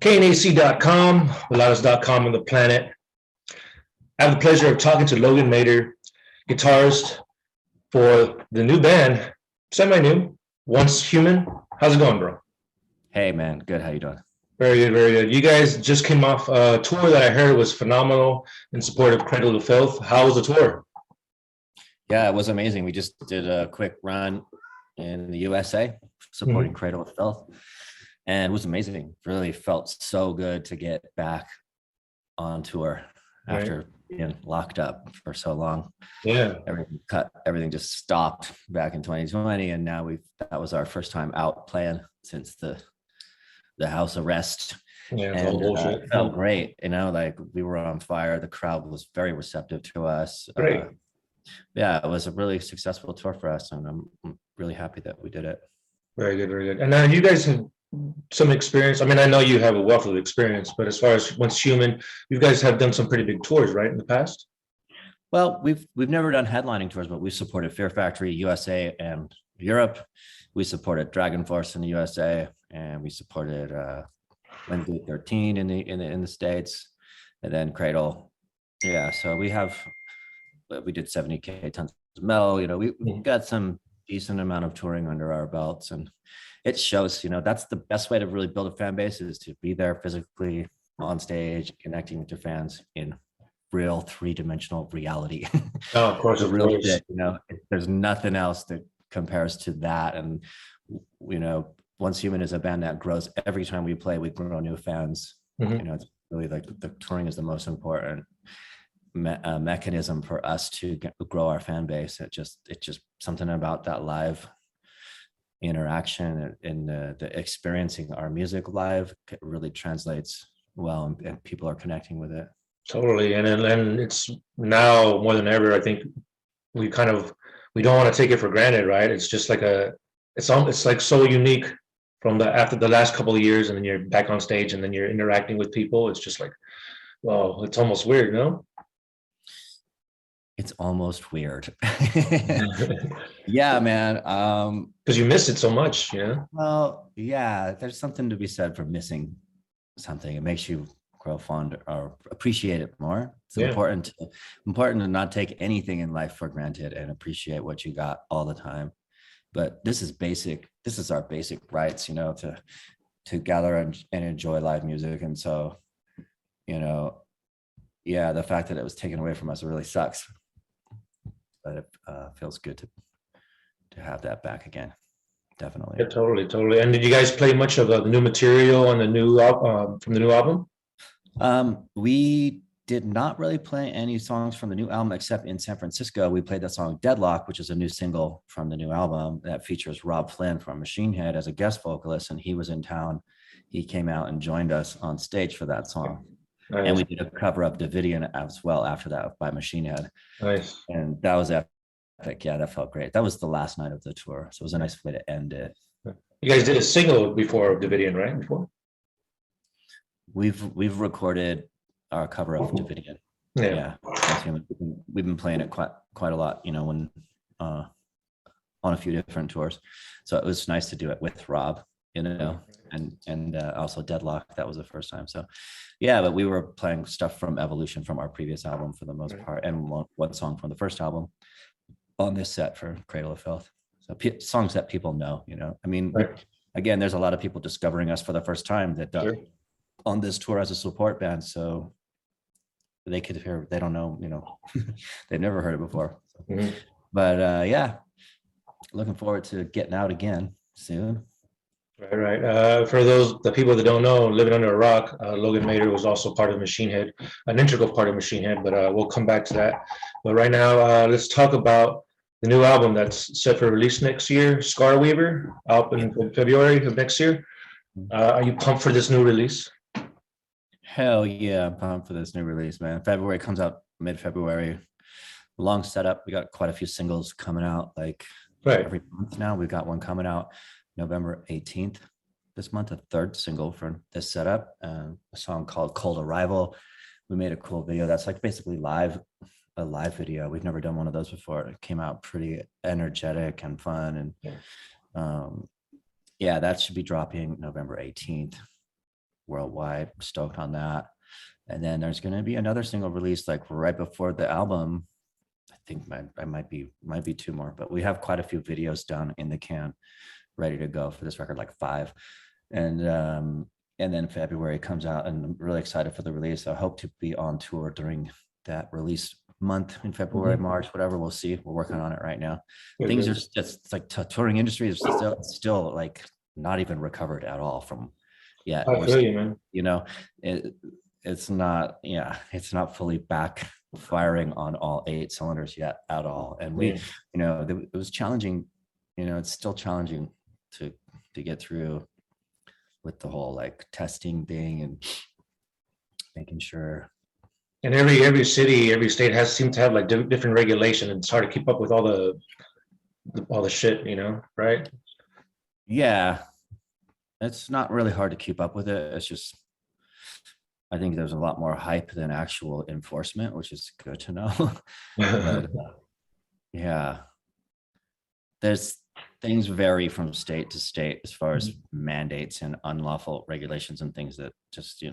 KNAC.com, the loudest.com on the planet. I have the pleasure of talking to Logan Mater, guitarist for the new band, semi-new, Once Human. How's it going, bro? Hey, man. Good. How you doing? Very good, very good. You guys just came off a tour that I heard was phenomenal in support of Cradle to Filth. How was the tour? Yeah, it was amazing. We just did a quick run in the USA supporting Cradle to Filth, and it was amazing. Really felt so good to get back on tour after being locked up for so long. Yeah, everything just stopped back in 2020, and now that was our first time out playing since the house arrest. Yeah, and it felt great. Like we were on fire. The crowd was very receptive to us. Great. Yeah, it was a really successful tour for us, and I'm really happy that we did it. Very good, very good. And now you guys have some experience. I mean, I know you have a wealth of experience, but as far as Once Human, you guys have done some pretty big tours, right, in the past? Well, we've never done headlining tours, but we supported Fear Factory USA and Europe. We supported Dragon Force in the USA, and we supported Wednesday 13 in the States, and then Cradle. Yeah, so we did 70K tons of metal. We got some decent amount of touring under our belts, and it shows. That's the best way to really build a fan base, is to be there physically on stage, connecting with your fans in real three-dimensional reality. Oh, of course, the real shit. There's nothing else that compares to that. And Once Human is a band that grows every time we play. We grow new fans. It's really like the touring is the most important mechanism for us to grow our fan base. It's just something about that live interaction and the experiencing our music live really translates well, and people are connecting with it. Totally. And it's now more than ever, I think we don't want to take it for granted, right? It's just like it's like so unique from after the last couple of years, and then you're back on stage and then you're interacting with people. It's just like, well, it's almost weird, no? It's almost weird. Yeah, man. Because you miss it so much, Well, yeah, there's something to be said for missing something. It makes you grow fond or appreciate it more. It's important to not take anything in life for granted and appreciate what you got all the time. But this is our basic rights, to gather and enjoy live music. And so, the fact that it was taken away from us, it really sucks. But it feels good to have that back again. Definitely. Yeah, totally. And did you guys play much of the new material on the new from the new album? We did not really play any songs from the new album, except in San Francisco. We played that song Deadlock, which is a new single from the new album that features Rob Flynn from MachineHead as a guest vocalist, and he was in town. He came out and joined us on stage for that song. Nice. And we did a cover of Davidian as well after that by MachineHead. Nice. And that was epic. Yeah, that felt great. That was the last night of the tour, so it was a nice way to end it. You guys did a single before Davidian, right? Before? We've recorded our cover of Davidian. Yeah. We've been playing it quite a lot, when on a few different tours. So it was nice to do it with Rob, and also Deadlock. That was the first time. So yeah, but we were playing stuff from Evolution from our previous album for the most part, and one song from the first album on this set for Cradle of Filth. So songs that people know, I mean, again, there's a lot of people discovering us for the first time that on this tour as a support band, so they could hear, they don't know, they've never heard it before. But yeah, looking forward to getting out again soon. Right. For the people that don't know, living under a rock, Logan Mater was also part of MachineHead, an integral part of MachineHead, but we'll come back to that. But right now, let's talk about the new album that's set for release next year, Scar Weaver, out in February of next year. Are you pumped for this new release? Hell yeah, I'm pumped for this new release, man. February comes out mid-February. Long setup. We got quite a few singles coming out every month now. We've got one coming out November 18th this month, a third single for this setup, a song called Cold Arrival. We made a cool video that's like basically a live video. We've never done one of those before. It came out pretty energetic and fun, and yeah, that should be dropping November 18th. worldwide. Stoked on that. And then there's going to be another single release like right before the album. I think I might be two more, but we have quite a few videos done in the can, ready to go for this record, like 5. And then February comes out, and I'm really excited for the release. I hope to be on tour during that release month in February, March, whatever. We'll see. We're working on it right now. Things are just like touring industry is still like not even recovered at all from yet. I feel you, man. You know, it's not fully back firing on all 8 cylinders yet at all. And we, it was challenging. It's still challenging to get through with the whole like testing thing and making sure. And every city, every state seems to have like different regulation, and it's hard to keep up with all the shit, right? Yeah, it's not really hard to keep up with it. It's just, I think there's a lot more hype than actual enforcement, which is good to know. But, yeah, things vary from state to state as far as mandates and unlawful regulations and things that just, you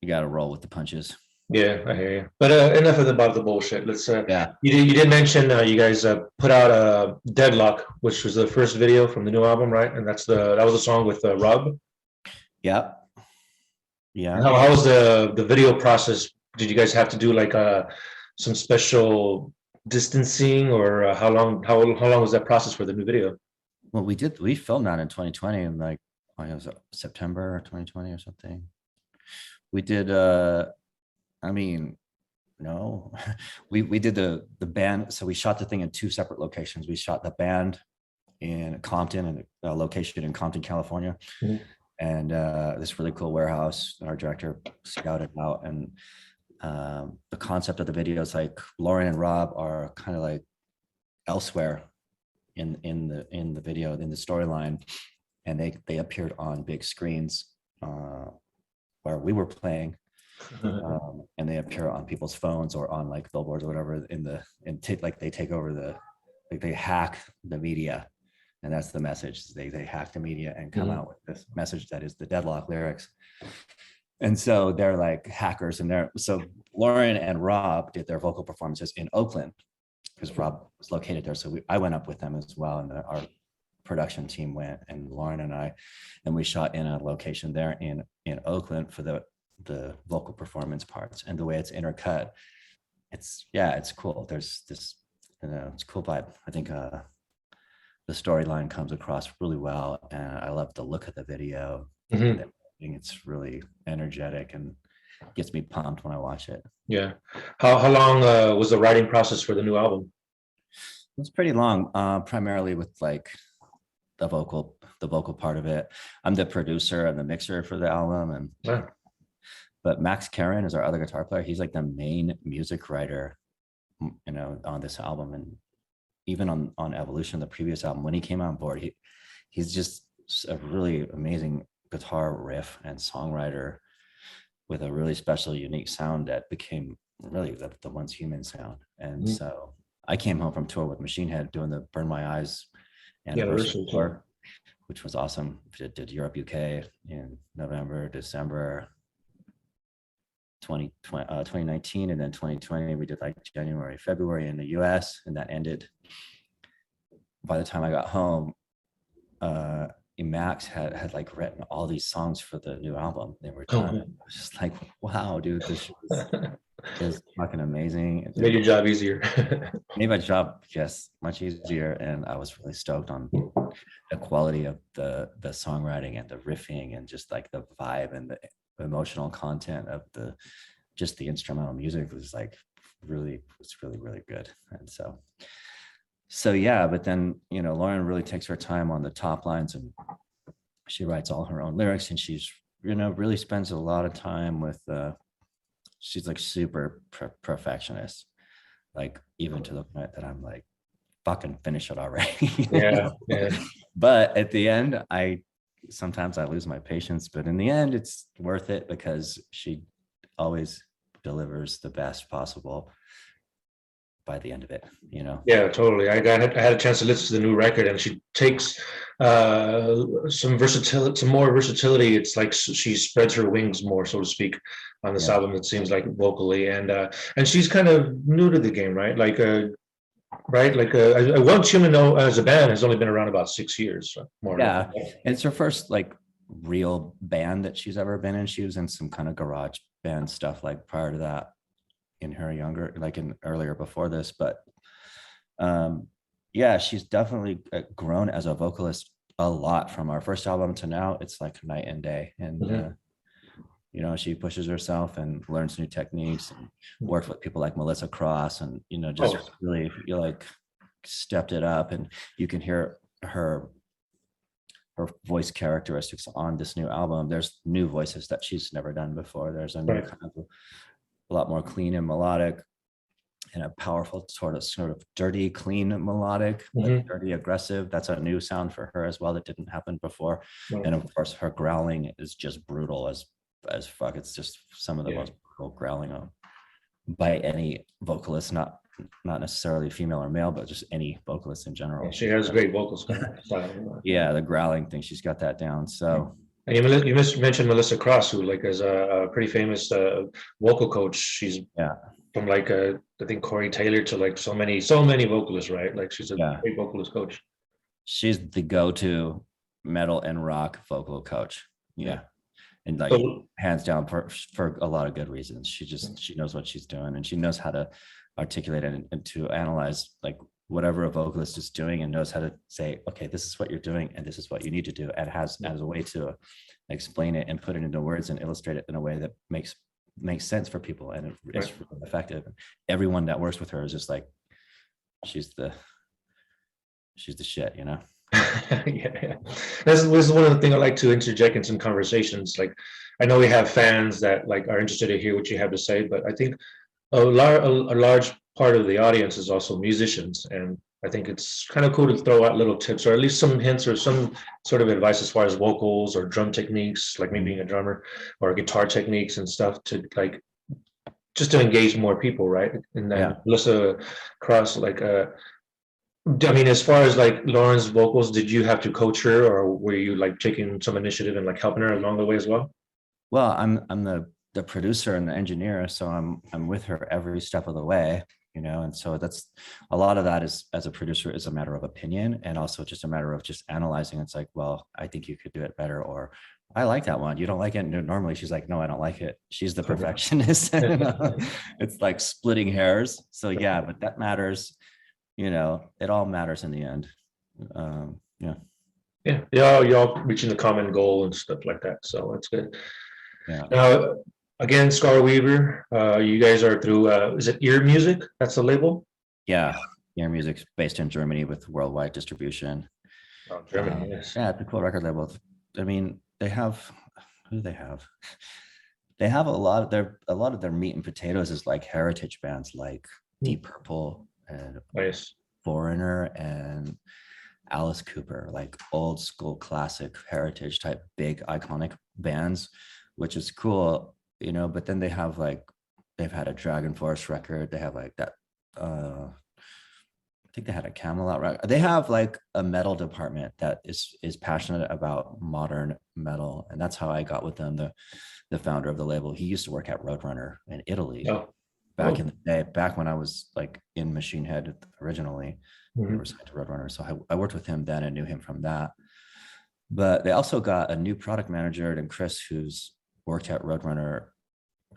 got to roll with the punches. Yeah, I hear you. But enough about the bullshit. Let's. Yeah. You did mention you guys put out Deadlock, which was the first video from the new album, right? And that was a song with Rob. Yeah. Yeah. How was the video process? Did you guys have to do like some special distancing, or how long was that process for the new video? Well, we filmed that in 2020, and like it was September 2020 or something. We did no, we did the band. So we shot the thing in 2 separate locations. We shot the band in Compton, and a location in Compton, California. And this really cool warehouse our director scouted out. And the concept of the video is like Lauren and Rob are kind of like elsewhere in the video, in the storyline, and they appeared on big screens where we were playing. And they appear on people's phones or on like billboards or whatever they take over they hack the media, and that's the message. They hack the media and come out with this message that is the Deadlock lyrics. And so they're like hackers, and so Lauren and Rob did their vocal performances in Oakland because Rob was located there. So I went up with them as well, and our production team went, and Lauren and we shot in a location there in Oakland for the vocal performance parts. And the way it's intercut, it's cool. There's this, it's a cool vibe. I think the storyline comes across really well, and I love the look of the video. I think it's really energetic and gets me pumped when I watch it. Yeah. How long was the writing process for the new album? It's pretty long, primarily with like the vocal part of it. I'm the producer and the mixer for the album, and but Max Karen is our other guitar player. He's like the main music writer, on this album. And even on Evolution, the previous album, when he came on board, he's just a really amazing guitar riff and songwriter with a really special, unique sound that became really the Once Human sound. And so I came home from tour with MachineHead doing the Burn My Eyes anniversary tour, which was awesome. Did Europe, UK in November, December 2019, and then 2020 we did like January, February in the US, and that ended. By the time I got home, Max had like written all these songs for the new album. They were done. I was just like, wow, dude, this is fucking amazing. Made your job easier. Made my job just much easier, and I was really stoked on the quality of the songwriting and the riffing and just like the vibe and the emotional content of the instrumental music was really good. And so yeah, but then Lauren really takes her time on the top lines, and she writes all her own lyrics, and she's really spends a lot of time with she's like super perfectionist, like even to the point that I'm like, fucking finish it already. Yeah. But at the end, sometimes I lose my patience, but in the end it's worth it because she always delivers the best possible by the end of it, you know? Yeah, totally. I had a chance to listen to the new record, and she takes some versatility, some more versatility. It's like she spreads her wings more, so to speak, on this album. It seems like vocally, and she's kind of new to the game, right? Like right, like I want you to know, as a band has only been around about 6 years, more. Yeah, and it's her first like real band that she's ever been in. She was in some kind of garage band stuff like prior to that, in her younger, like in earlier before this, but yeah, she's definitely grown as a vocalist a lot from our first album to now. It's like night and day. And you know, she pushes herself and learns new techniques and works with people like Melissa Cross, and you know, just really, you like stepped it up. And you can hear her voice characteristics on this new album. There's new voices that she's never done before. There's a new kind of a lot more clean and melodic, and a powerful sort of dirty, clean melodic, like dirty, aggressive. That's a new sound for her as well that didn't happen before. And of course, her growling is just brutal as fuck. It's just some of the most brutal growling by any vocalist, not necessarily female or male, but just any vocalist in general. She has great vocals. Yeah, the growling thing, she's got that down. So. And you mentioned Melissa Cross, who like is a pretty famous vocal coach. She's from like I think Corey Taylor to like so many vocalists, right? Like she's a great vocalist coach. She's the go-to metal and rock vocal coach. Yeah. And like hands down for a lot of good reasons. She knows what she's doing, and she knows how to articulate it and to analyze like whatever a vocalist is doing, and knows how to say, okay, this is what you're doing and this is what you need to do, and has as a way to explain it and put it into words and illustrate it in a way that makes sense for people, and it's really effective. Everyone that works with her is just like, she's the shit, you know. Yeah. This is one of the things I like to interject in some conversations. Like, I know we have fans that like are interested to hear what you have to say, but I think a large part of the audience is also musicians, and I think it's kind of cool to throw out little tips, or at least some hints or some sort of advice as far as vocals or drum techniques, like me being a drummer, or guitar techniques and stuff, to like just to engage more people, right? And then Melissa Cross, like I mean, as far as like Lauren's vocals, did you have to coach her, or were you like taking some initiative and like helping her along the way as well? Well, I'm the producer and the engineer, so I'm with her every step of the way, you know. And so that's a lot of that is, as a producer, is a matter of opinion, and also just a matter of just analyzing. It's like, well, I think you could do it better, or I like that one. You don't like it? Normally she's like, no, I don't like it. She's the perfectionist. It's like splitting hairs. So yeah, but that matters. You know, it all matters in the end. Y'all reaching the common goal and stuff like that. So that's good. Now, again, Scar Weaver, you guys are through, is it Ear Music? That's the label? Yeah, Ear Music's based in Germany with worldwide distribution. Oh, Germany, yes. Yeah, it's a cool record label. I mean, they have, who do they have? They have a lot of their meat and potatoes is like heritage bands like Deep Purple and Foreigner and Alice Cooper, like old school classic heritage type big iconic bands, which is cool, you know. But then they have like, they've had a Dragon Force record, they have like that I think they had a Camelot record. They have like a metal department that is passionate about modern metal, and that's how I got with them. The founder of the label, he used to work at Roadrunner in Italy back in the day, back when I was like in MachineHead originally. We were signed to Roadrunner, so I worked with him then and knew him from that. But they also got a new product manager, and Chris, who's worked at Roadrunner.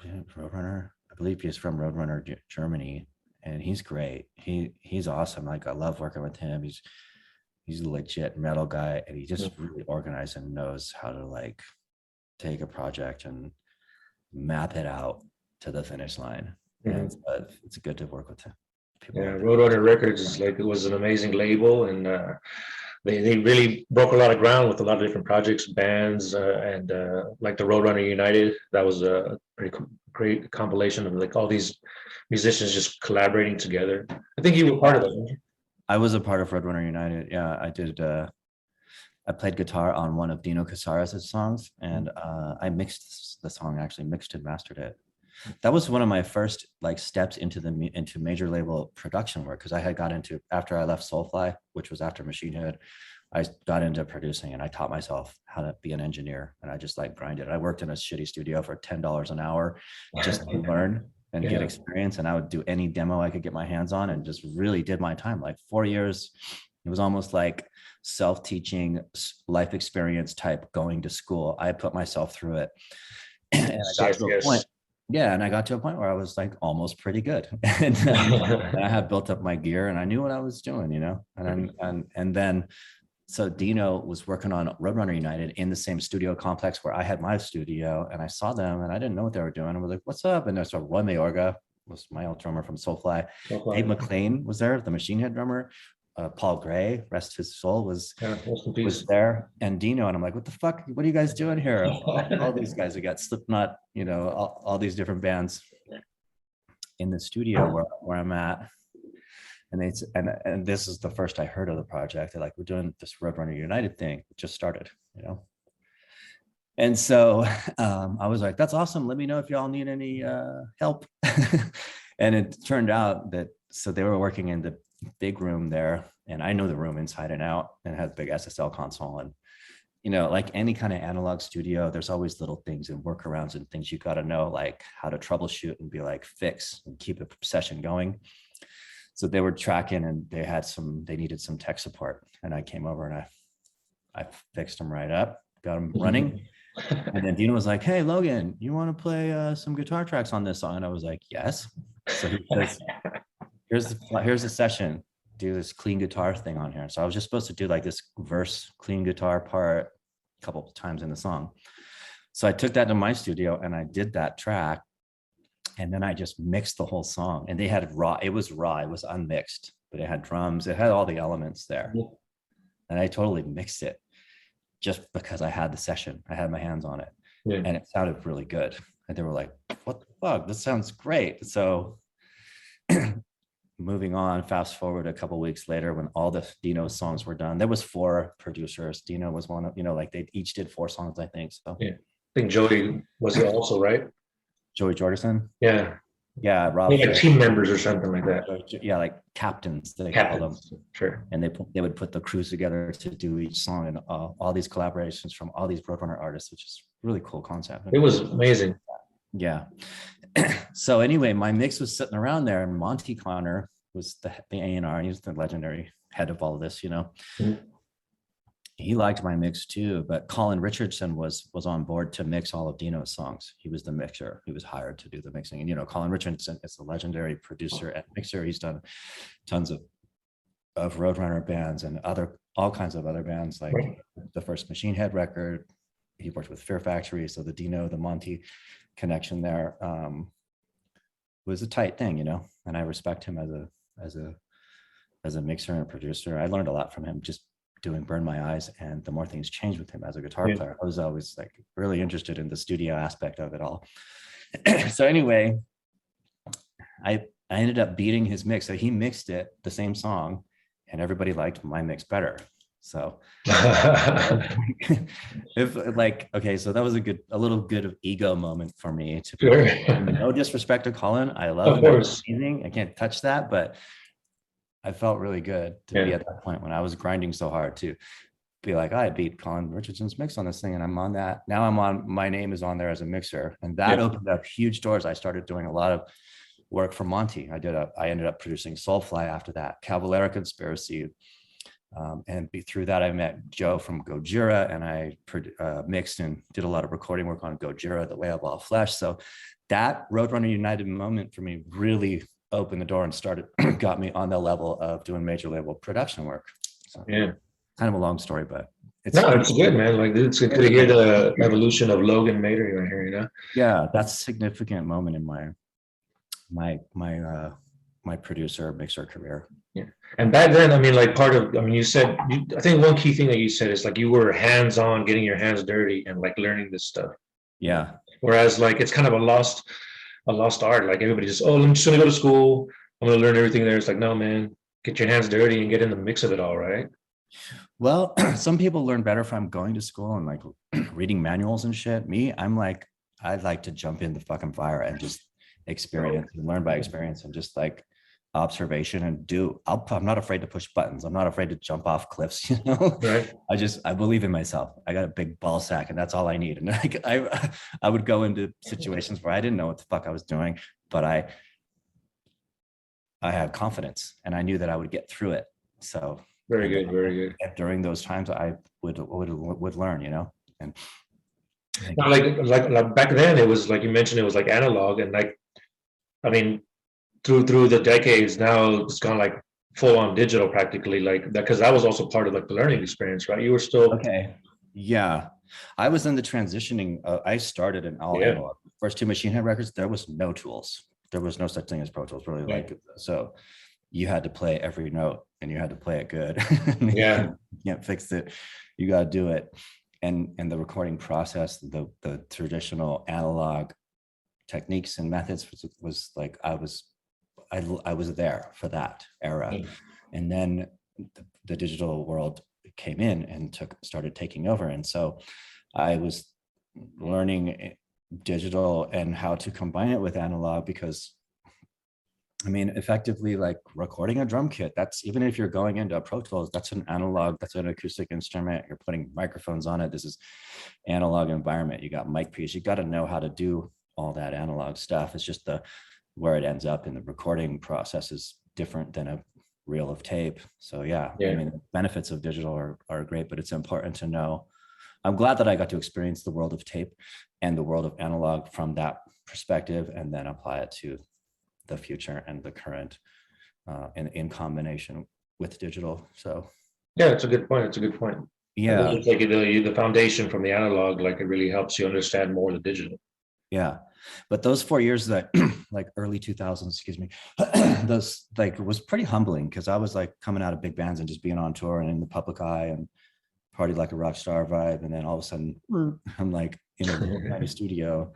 I believe he's from Roadrunner Germany, and he's great. He's awesome. Like, I love working with him. He's a legit metal guy, and he just really organized and knows how to like take a project and map it out to the finish line. And it's good to work with him. Roadrunner Records is like, it was an amazing label, and they really broke a lot of ground with a lot of different projects, bands, and like the Roadrunner United. That was a pretty great compilation of like all these musicians just collaborating together. I think you were part of it. I was a part of Roadrunner United. Yeah, I did. I played guitar on one of Dino Casares' songs, and I mixed the song, actually mixed and mastered it. that was one of my first like steps into major label production work, because I had got into, after I left Soulfly, which was after MachineHead, I got into producing and I taught myself how to be an engineer, and I just like grinded. I worked in a shitty studio for $10 an hour just to learn and get experience. And I would do any demo I could get my hands on and just really did my time. Like 4 years, it was almost like self-teaching, life experience type going to school. I put myself through it. And I got to a point. Yeah, and I got to a point where I was like almost pretty good. And I had built up my gear and I knew what I was doing, you know. And then so Dino was working on Roadrunner United in the same studio complex where I had my studio, and I saw them and I didn't know what they were doing. I was like, what's up? And there's Roy Mayorga, was my old drummer from Soulfly. Dave McLean was there, the MachineHead drummer. Paul Gray, rest his soul, was there, and Dino. And I'm like, what the fuck? What are you guys doing here? All these guys, we got Slipknot, you know, all these different bands in the studio where I'm at. And this is the first I heard of the project. They're like, we're doing this Roadrunner United thing. It just started, you know. And so I was like, that's awesome. Let me know if y'all need any help. And it turned out that, so they were working in the big room there, and I know the room inside and out, and it had a big SSL console. And, you know, like any kind of analog studio, there's always little things and workarounds and things you got to know, like how to troubleshoot and be like, fix and keep a session going. So they were tracking, and they needed some tech support, and I came over and I fixed them right up, got them running. And then Dino was like, hey, Logan, you want to play some guitar tracks on this song? And I was like, yes. So he says, here's the session, do this clean guitar thing on here. So I was just supposed to do like this verse clean guitar part a couple of times in the song. So I took that to my studio and I did that track. And then I just mixed the whole song, and they had it was unmixed, but it had drums, it had all the elements there. And I totally mixed it just because I had the session, I had my hands on it, and it sounded really good. And they were like, what the fuck, this sounds great. So moving on, fast forward a couple of weeks later, when all the Dino songs were done, there was 4 producers. Dino was one of, you know, like they each did 4 songs, I think. So I think Joey was it also, right? Joey Jordison. Yeah, Rob. Like team members or something like that. Yeah, like captains. They call them. Sure. And they would put the crews together to do each song, and all these collaborations from all these Roadrunner artists, which is really cool concept. It was amazing. Yeah. So anyway, my mix was sitting around there, and Monty Connor was the A&R, and he was the legendary head of all of this, you know. He liked my mix too, but Colin Richardson was on board to mix all of Dino's songs. He was the mixer. He was hired to do the mixing. And, you know, Colin Richardson is a legendary producer and mixer. He's done tons of Roadrunner bands and all kinds of other bands, like the first MachineHead record. He worked with Fear Factory. So the Dino, the Monty connection there was a tight thing, you know, and I respect him as a mixer and a producer. I learned a lot from him just doing Burn My Eyes, and the more things changed with him as a guitar player. I was always like really interested in the studio aspect of it all. So anyway, I ended up beating his mix. So he mixed it, the same song, and everybody liked my mix better. So if like, okay, so that was a little good of ego moment for me to be no disrespect to Colin. I love him. Amazing. I can't touch that, but I felt really good to be at that point when I was grinding so hard to be like, I beat Colin Richardson's mix on this thing, and I'm on that. Now my name is on there as a mixer, and that opened up huge doors. I started doing a lot of work for Monty. I ended up producing Soulfly after that, Cavalera Conspiracy. And through that, I met Joe from Gojira, and I mixed and did a lot of recording work on Gojira, The Way of All Flesh. So that Roadrunner United moment for me really opened the door and got me on the level of doing major label production work. So, kind of a long story, but it's good, man. Like it's good to hear the evolution of Logan Mader right here, you know. Yeah, that's a significant moment in my producer mixer career. Yeah, and back then, I mean, like you said, I think one key thing that you said is like you were hands-on, getting your hands dirty and like learning this stuff. Yeah. Whereas like it's kind of a lost art. Like everybody just, I'm just gonna go to school, I'm gonna learn everything there. It's like, no, man, get your hands dirty and get in the mix of it all, right? Well, some people learn better from going to school and like reading manuals and shit. Me, I'm like, I'd like to jump in the fucking fire and just experience and learn by experience and just like observation and I'm not afraid to push buttons. I'm not afraid to jump off cliffs, you know. Right. I believe in myself. I got a big ball sack and that's all I need. And like I would go into situations where I didn't know what the fuck I was doing, but I had confidence and I knew that I would get through it. So very good, very good. During those times I would learn, you know. And now, like back then it was like you mentioned, it was like analog, and like, I mean, through the decades now it's gone like full on digital practically, like that, because that was also part of like the learning experience, right? You were still okay. Yeah, I was in the transitioning. I started in all analog. First two MachineHead records, there was no tools. There was no such thing as Pro Tools, really. Like, so you had to play every note and you had to play it good. Yeah. You can't fix it. You got to do it. And the recording process, the traditional analog techniques and methods was like, I was there for that era. And then the digital world came in and started taking over. And so I was learning digital and how to combine it with analog, because I mean, effectively, like recording a drum kit, that's, even if you're going into a Pro Tools, that's an analog, that's an acoustic instrument. You're putting microphones on it. This is analog environment. You got mic pre's. You got to know how to do all that analog stuff. It's just where it ends up in the recording process is different than a reel of tape. So yeah. I mean, the benefits of digital are great, but it's important to know. I'm glad that I got to experience the world of tape and the world of analog from that perspective, and then apply it to the future and the current in combination with digital. So yeah, it's a good point. It's a good point. Yeah, it's like the foundation from the analog, like it really helps you understand more the digital. Yeah, but those 4 years that like early 2000s, excuse me, those like was pretty humbling, because I was like coming out of big bands and just being on tour and in the public eye and party like a rock star vibe, and then all of a sudden I'm like in a little tiny studio.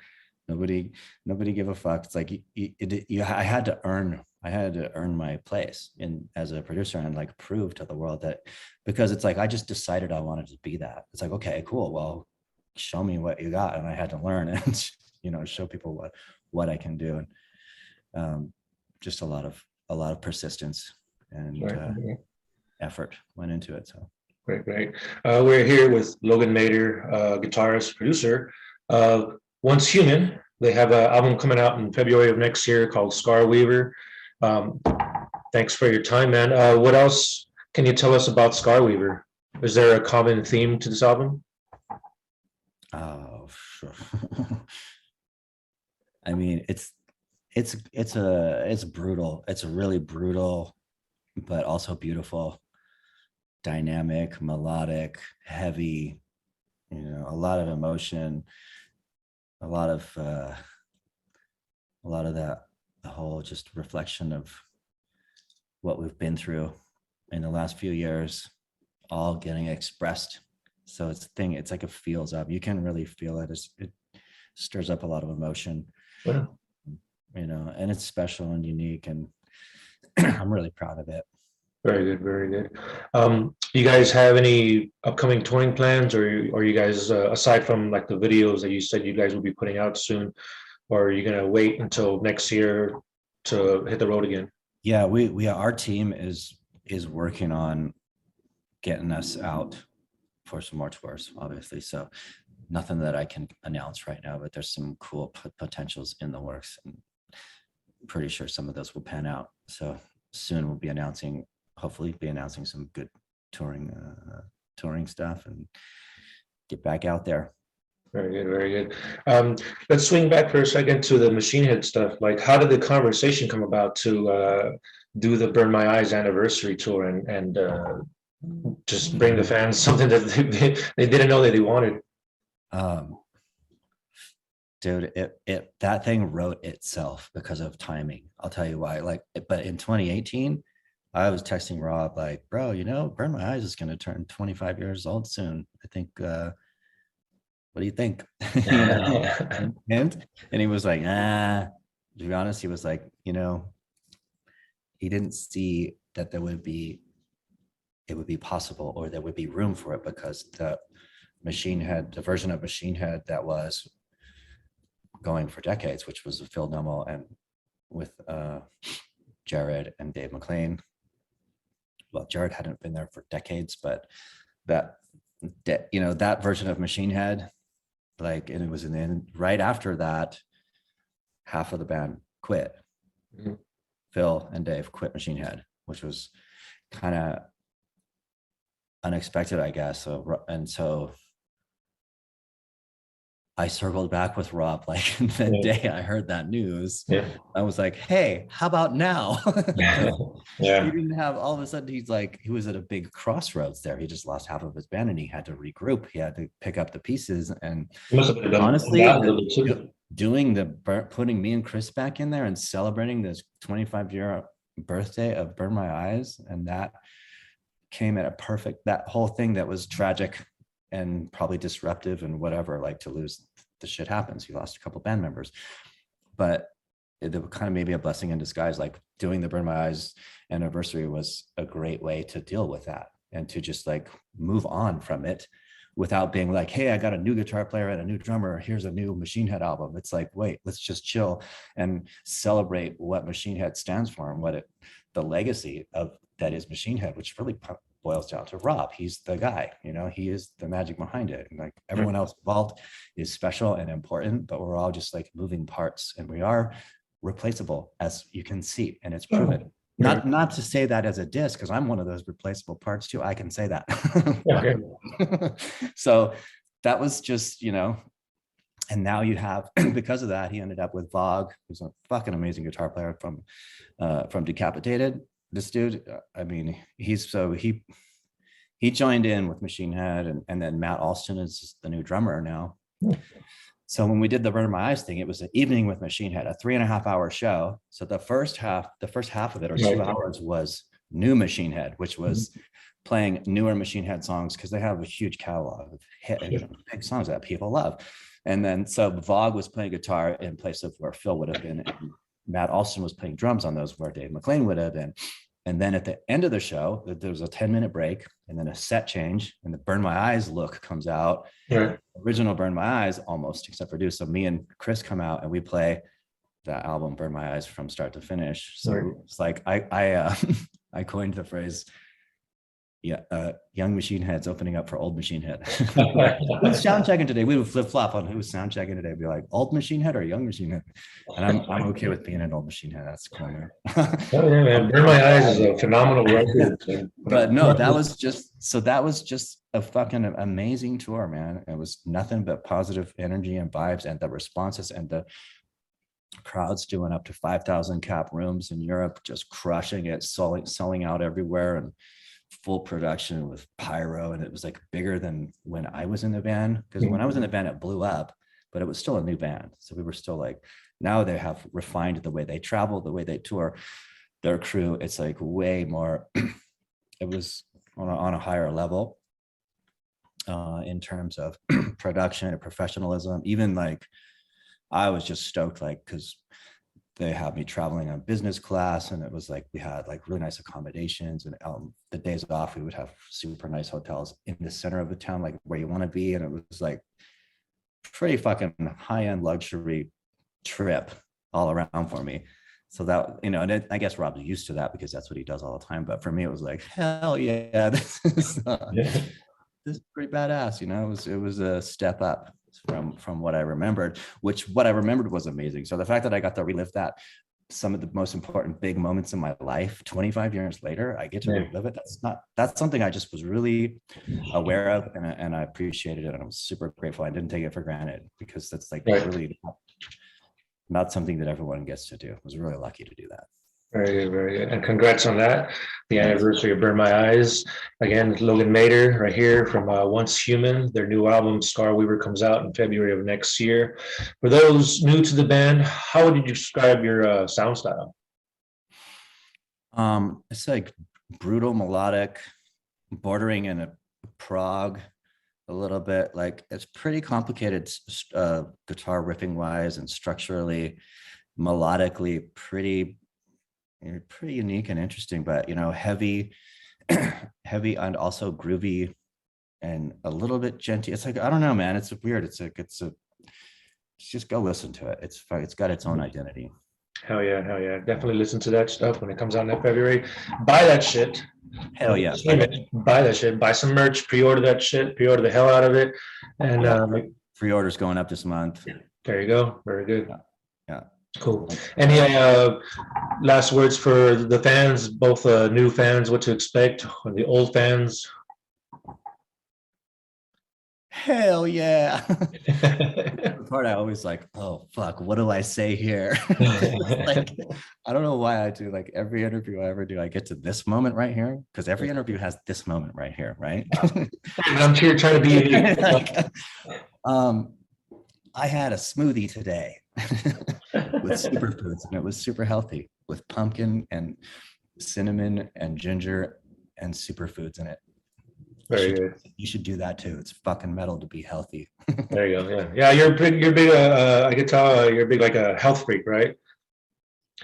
Nobody give a fuck. It's like I had to earn my place as a producer and like prove to the world that, because it's like I just decided I wanted to be that. It's like, okay, cool, well, show me what you got. And I had to learn and show people what I can do. And just a lot of persistence and effort went into it. So great. We're here with Logan Mader, guitarist, producer. Once Human, they have an album coming out in February of next year called Scar Weaver. Thanks for your time, man. What else can you tell us about Scar Weaver? Is there a common theme to this album? Oh, sure. I mean, it's brutal. It's really brutal, but also beautiful, dynamic, melodic, heavy, a lot of emotion, a lot of that, the whole just reflection of what we've been through in the last few years, all getting expressed. So it's like it feels up. You can really feel it. It stirs up a lot of emotion, and it's special and unique, and I'm really proud of it. Very good, very good. You guys have any upcoming touring plans, or you guys, aside from like the videos that you said you guys will be putting out soon, or are you gonna wait until next year to hit the road again? Yeah, our team is working on getting us out for some more tours, obviously. So nothing that I can announce right now, but there's some cool potentials in the works, and I'm pretty sure some of those will pan out. So soon we'll hopefully be announcing some good touring stuff and get back out there. Very good, very good. Let's swing back for a second to the MachineHead stuff. Like, how did the conversation come about to do the Burn My Eyes anniversary tour and just bring the fans something that they didn't know that they wanted? Dude, that thing wrote itself because of timing. I'll tell you why. But in 2018, I was texting Rob like, bro, Burn My Eyes is going to turn 25 years old soon. I think, what do you think? And he was like, to be honest, he was like, he didn't see that it would be possible, or there would be room for it, because the version of MachineHead that was going for decades, which was Phil Nummel and with Jared and Dave McLean. Well, Jared hadn't been there for decades, but that version of MachineHead, like, and it was right after that, half of the band quit. Mm-hmm. Phil and Dave quit MachineHead, which was kind of unexpected, I guess. So I circled back with Rob, like the day I heard that news. Yeah. I was like, hey, how about now? He didn't have, all of a sudden, he was at a big crossroads there. He just lost half of his band and he had to regroup. He had to pick up the pieces. And honestly, putting me and Chris back in there and celebrating this 25-year birthday of Burn My Eyes, and that came at that whole thing that was tragic and probably disruptive and whatever, like, to lose, the shit happens. You lost a couple band members, but it kind of maybe a blessing in disguise. Like, doing the Burn My Eyes anniversary was a great way to deal with that and to just like move on from it without being like, hey, I got a new guitar player and a new drummer. Here's a new MachineHead album. It's like, wait, let's just chill and celebrate what MachineHead stands for and the legacy of that is MachineHead, which really boils down to Rob. He's the guy, he is the magic behind it. And like, everyone else involved is special and important, but we're all just like moving parts, and we are replaceable, as you can see, and it's proven. Not to say that as a diss, because I'm one of those replaceable parts too. I can say that. So that was just, and now you have, because of that, he ended up with Vogue, who's a fucking amazing guitar player from Decapitated. This dude, I mean, he joined in with MachineHead, and then Matt Alston is the new drummer now. So when we did the Burn My Eyes thing, it was an evening with MachineHead, a 3.5-hour show. So the first half of it, or 2 hours, was new MachineHead, which was playing newer MachineHead songs, because they have a huge catalog of big songs that people love. And then so Vogue was playing guitar in place of where Phil would have been, and Matt Alston was playing drums on those where Dave McLean would have been. And then at the end of the show, there was a 10-minute break and then a set change, and the Burn My Eyes look comes out. Yeah. Original Burn My Eyes, almost, except for so me and Chris come out and we play that album Burn My Eyes from start to finish. So it's like I coined the phrase, young MachineHeads opening up for old MachineHead. Who's sound checking today? We would flip flop on who's sound checking today. Be like, old MachineHead or young MachineHead? And I'm okay with being an old MachineHead. That's cool, man. Man. Burn My Eyes is a phenomenal record. But no, that was just a fucking amazing tour, man. It was nothing but positive energy and vibes, and the responses and the crowds doing up to 5,000 cap rooms in Europe, just crushing it, selling out everywhere, and full production with pyro. And it was like bigger than when I was in the band, because when I was in the band it blew up, but it was still a new band. So we were still like, now they have refined the way they travel, the way they tour their crew. It's like way more it was on a higher level in terms of production and professionalism. Even like, I was just stoked, like, because they had me traveling on business class, and it was like, we had like really nice accommodations, and the days off we would have super nice hotels in the center of the town, like where you want to be. And it was like pretty fucking high-end luxury trip all around for me. So that, and I guess Rob's used to that because that's what he does all the time. But for me, it was like, hell yeah, this is pretty badass. It was a step up from what I remembered, what I remembered was amazing. So the fact that I got to relive that, some of the most important big moments in my life, 25 years later, I get to relive it. That's something I just was really aware of, and I appreciated it. And I was super grateful. I didn't take it for granted, because that's like really not something that everyone gets to do. I was really lucky to do that. Very good, very good. And congrats on that. The anniversary of Burn My Eyes. Again, Logan Mader right here from Once Human. Their new album, Scar Weaver, comes out in February of next year. For those new to the band, how would you describe your sound style? It's like brutal melodic, bordering in a prog a little bit. Like, it's pretty complicated guitar riffing wise and structurally, melodically pretty unique and interesting, but heavy and also groovy and a little bit gentle. It's like, I don't know, man, it's weird. It's just go listen to it. It's got its own identity. Hell yeah, hell yeah. Definitely listen to that stuff when it comes out in February. Buy that shit. Hell yeah. Buy that shit. Buy some merch, pre-order that shit, pre-order the hell out of it. And pre-orders going up this month. There you go. Very good. Yeah. Cool. Any last words for the fans, both new fans, what to expect, or the old fans? Hell yeah. The part I always like, oh fuck, what do I say here? Like, I don't know why I do like every interview I ever do, I get to this moment right here, because every interview has this moment right here, right? I'm sure you're trying to be like, I had a smoothie today with superfoods, and it was super healthy with pumpkin and cinnamon and ginger and superfoods in it. Very good. You should do that too. It's fucking metal to be healthy. There you go. Yeah, yeah. You're big. I could tell you're big, like a health freak, right?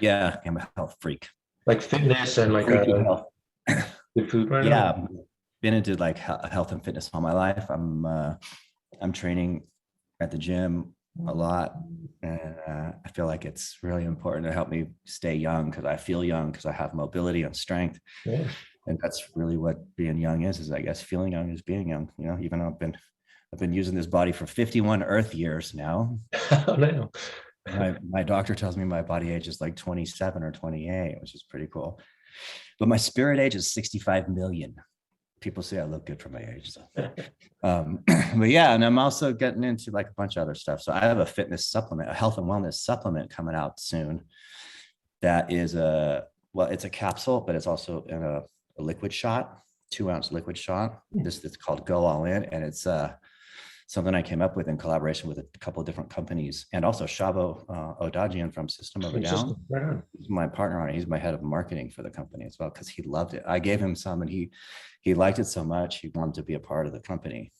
Yeah, I'm a health freak. Like fitness and like good food, right? Yeah, been into like health and fitness all my life. I'm training at the gym a lot, and I feel like it's really important to help me stay young, because I feel young because I have mobility and strength. Yeah. And that's really what being young is I guess feeling young is being young, you know, even though I've been using this body for 51 Earth years now. Oh, no. My doctor tells me my body age is like 27 or 28, which is pretty cool. But my spirit age is 65 million. People say I look good for my age. So. But yeah, and I'm also getting into like a bunch of other stuff. So I have a fitness supplement, a health and wellness supplement coming out soon. That is it's a capsule, but it's also in a liquid shot, 2-ounce liquid shot. It's called Go All In, and it's something I came up with in collaboration with a couple of different companies, and also Shavo Odagian from System of a Down. He's my partner on it. He's my head of marketing for the company as well, because he loved it. I gave him some, and he liked it so much he wanted to be a part of the company.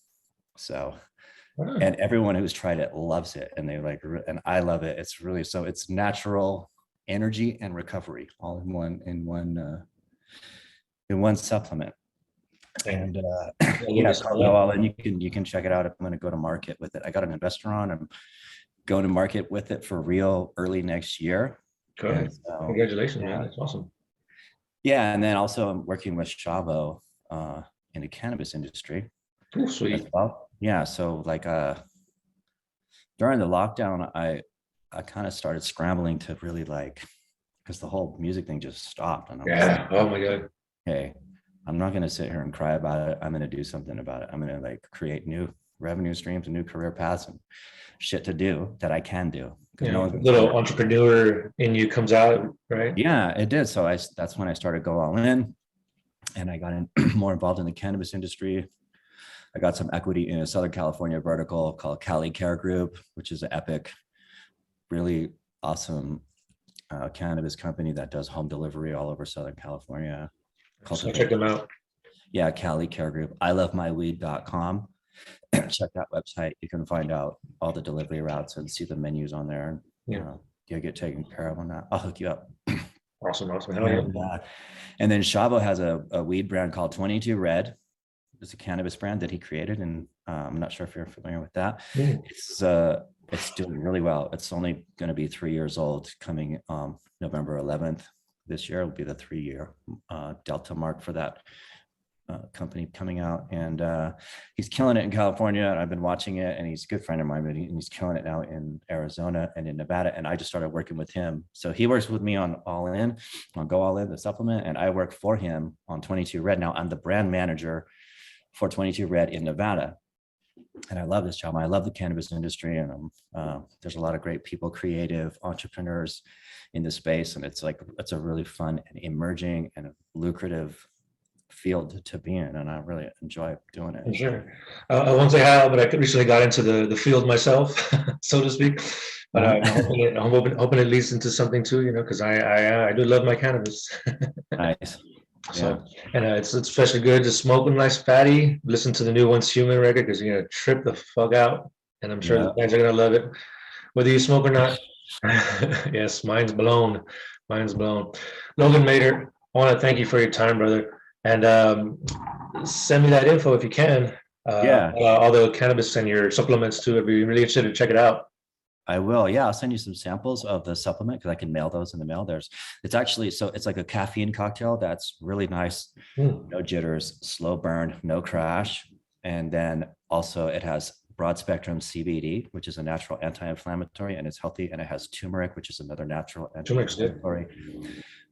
So, and everyone who's tried it loves it, and and I love it. It's really it's natural energy and recovery all in one supplement. And you can check it out. I'm going to go to market with it. I got an investor on. I'm going to market with it for real early next year. Good. So, congratulations, man. That's awesome. Yeah, and then also I'm working with Shavo in the cannabis industry. Oh, sweet. Well. Yeah, so like during the lockdown, I kind of started scrambling to really because the whole music thing just stopped. And oh my God. Hey, I'm not going to sit here and cry about it. I'm going to do something about it. I'm going to create new revenue streams and new career paths and shit to do that I can do. Yeah, little entrepreneur in you comes out, right? Yeah, it did. So that's when I started Go All In, and I got more involved in the cannabis industry. I got some equity in a Southern California vertical called Cali Care Group, which is an epic, really awesome cannabis company that does home delivery all over Southern California. So check them out. Yeah, Cali Care Group. ilovemyweed.com. Check that website. You can find out all the delivery routes and see the menus on there. Yeah. You'll get taken care of on that. I'll hook you up. Awesome. And then Shavo has a weed brand called 22 Red. It's a cannabis brand that he created, and I'm not sure if you're familiar with that. It's doing really well. It's only going to be 3 years old. Coming November 11th this year will be the 3-year Delta mark for that company coming out, and he's killing it in California. And I've been watching it, and he's a good friend of mine, but he's killing it now in Arizona and in Nevada. And I just started working with him. So he works with me on Go All In, the supplement, and I work for him on 22 Red. Now I'm the brand manager for 22 Red in Nevada. And I love this job. I love the cannabis industry, and there's a lot of great people, creative entrepreneurs in this space. And it's a really fun and emerging and lucrative field to be in. And I really enjoy doing it. Sure. I won't say how, but I recently got into the field myself, so to speak. But I'm hoping it leads into something too, because I do love my cannabis. Nice. So, and it's especially good to smoke a nice fatty, listen to the new Once Human record, because you're going to trip the fuck out. And I'm sure the fans are going to love it, whether you smoke or not. Yes, mine's blown. Logan Mader, I want to thank you for your time, brother. And send me that info if you can. All the cannabis and your supplements too. I'd be really interested to check it out. I will. Yeah, I'll send you some samples of the supplement because I can mail those in the mail. It's actually, so it's like a caffeine cocktail that's really nice. No jitters, slow burn, no crash. And then also it has broad spectrum CBD, which is a natural anti-inflammatory, and it's healthy. And it has turmeric, which is another natural anti-inflammatory.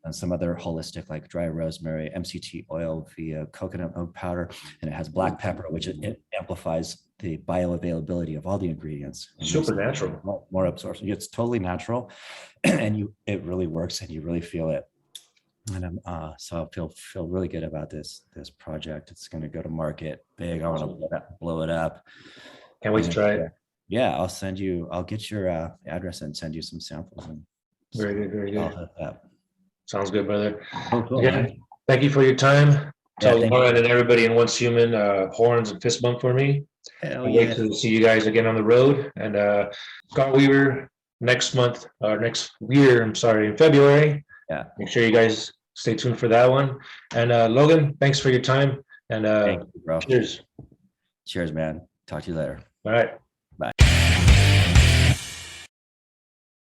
And some other holistic like dry rosemary, MCT oil via coconut milk powder, and it has black pepper, which it amplifies the bioavailability of all the ingredients. Super natural. More absorption. It's totally natural, and it really works, and you really feel it. And so I feel really good about this project. It's going to go to market big. I want to blow it up. Can't wait to try it. Yeah, I'll get your address and send you some samples. And very good, very good. I'll hit that. Sounds good, brother. Oh, cool, Again, thank you for your time. Tell Lauren and everybody in Once Human horns and fist bump for me. I'll wait to see you guys again on the road. And Scott Weaver next year, in February. Yeah. Make sure you guys stay tuned for that one. And Logan, thanks for your time. And thank you, bro. Cheers. Cheers, man. Talk to you later. All right.